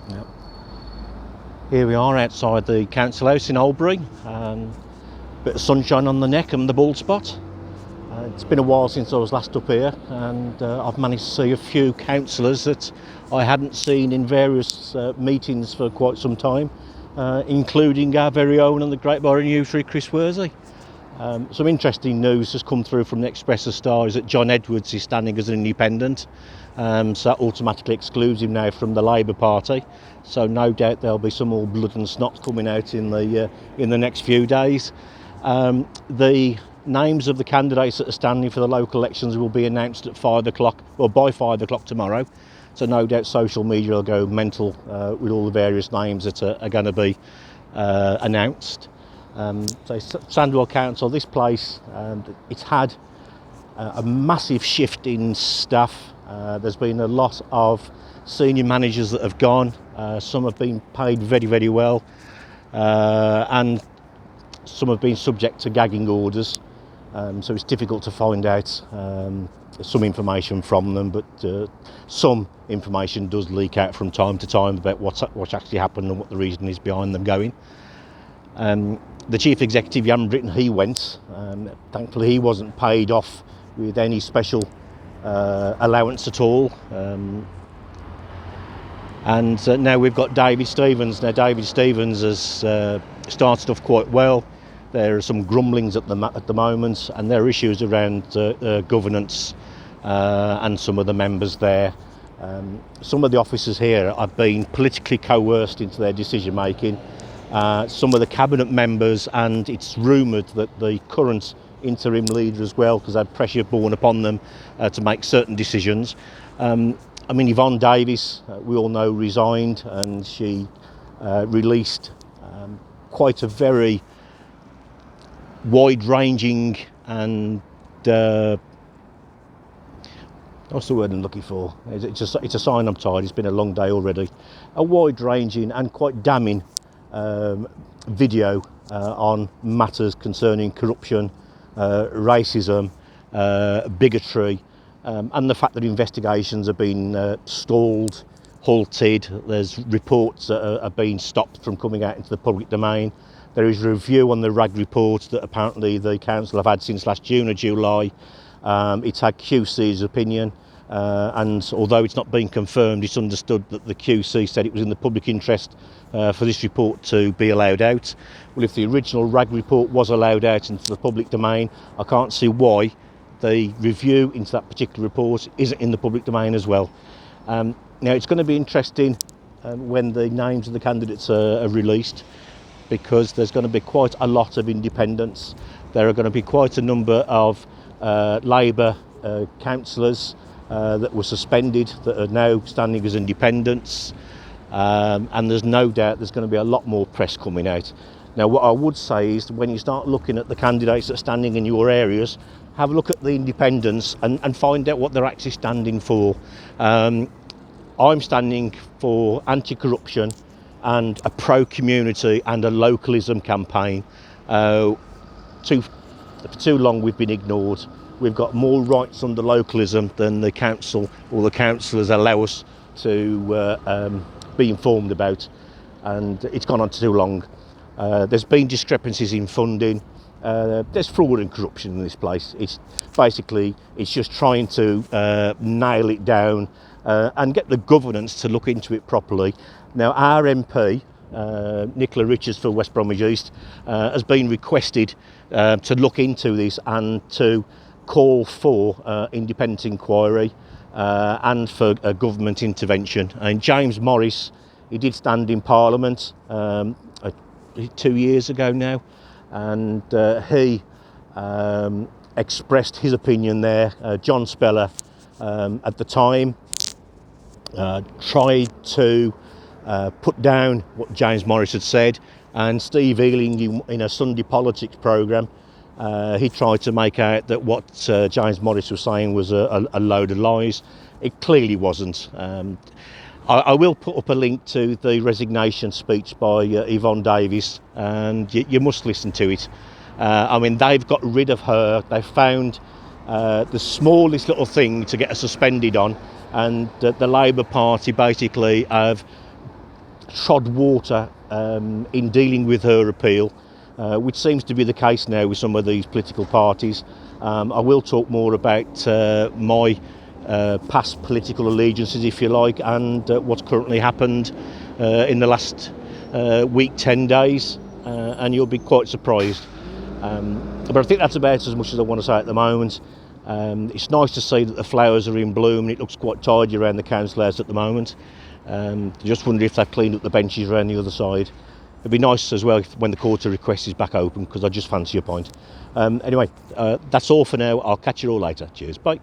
Yep. Here we are outside the council house in Albury. Bit of sunshine on the neck and the bald spot. It's been a while since I was last up here, and I've managed to see a few councillors that I hadn't seen in various meetings for quite some time, including our very own and the Great Barr Newsry, Chris Worsley. Some interesting news has come through from the Express-Star is that John Edwards is standing as an independent, so that automatically excludes him now from the Labour Party. So no doubt there'll be some more blood and snot coming out in the next few days. The names of the candidates that are standing for the local elections will be announced at 5 o'clock, or by 5 o'clock tomorrow. So no doubt social media will go mental with all the various names that are going to be announced. So Sandwell Council, this place, it's had a massive shift in staff. There's been a lot of senior managers that have gone. Some have been paid very, very well, and some have been subject to gagging orders. So it's difficult to find out some information from them, but some information does leak out from time to time about what's actually happened and what the reason is behind them going. The chief executive, Jan Britton, he went. Thankfully, he wasn't paid off with any special allowance at all. And now we've got David Stevens. Now, David Stevens has started off quite well. There are some grumblings at the moment, and there are issues around governance and some of the members there. Some of the officers here have been politically coerced into their decision making. Some of the cabinet members, and it's rumoured that the current interim leader as well, because they had pressure borne upon them to make certain decisions. I mean, Yvonne Davis, we all know, resigned, and she released quite a very wide-ranging and what's the word I'm looking for? It's a sign I'm tired. It's been a long day already. A wide-ranging and quite damning video on matters concerning corruption, racism, bigotry, and the fact that investigations have been stalled, halted. There's reports that are being stopped from coming out into the public domain. There is a review on the Wragge Report that apparently the council have had since last June or July. It's had QC's opinion, and although it's not been confirmed, it's understood that the QC said it was in the public interest for this report to be allowed out. Well, if the original Wragge Report was allowed out into the public domain, I can't see why the review into that particular report isn't in the public domain as well. Now, it's going to be interesting when the names of the candidates are released, because there's going to be quite a lot of independents. There are going to be quite a number of Labour councillors that were suspended that are now standing as independents, and there's no doubt there's going to be a lot more press coming out. Now, what I would say is when you start looking at the candidates that are standing in your areas, have a look at the independents and find out what they're actually standing for. I'm standing for anti-corruption and a pro-community and a localism campaign. For too long we've been ignored. We've got more rights under localism than the council or the councillors allow us to be informed about, and it's gone on too long. There's been discrepancies in funding. There's fraud and corruption in this place. It's just trying to nail it down and get the governance to look into it properly. Now, our MP, Nicola Richards for West Bromwich East, has been requested to look into this and to call for independent inquiry and for government intervention. And James Morris, he did stand in Parliament 2 years ago now, and he expressed his opinion there. John Speller at the time tried to put down what James Morris had said, and Steve Ealing in a Sunday Politics programme, he tried to make out that what James Morris was saying was a load of lies. It clearly wasn't. I will put up a link to the resignation speech by Yvonne Davis, and you must listen to it. I mean, they've got rid of her. They found the smallest little thing to get her suspended on, and the Labour Party basically have trod water in dealing with her appeal, which seems to be the case now with some of these political parties. I will talk more about my past political allegiances, if you like, and what's currently happened in the last week, 10 days, and you'll be quite surprised. But I think that's about as much as I want to say at the moment. It's nice to see that the flowers are in bloom and it looks quite tidy around the council house at the moment. Just wonder if they've cleaned up the benches around the other side. It'd be nice as well when the quarter request is back open, because I just fancy a pint. Anyway, that's all for now. I'll catch you all later. Cheers, bye.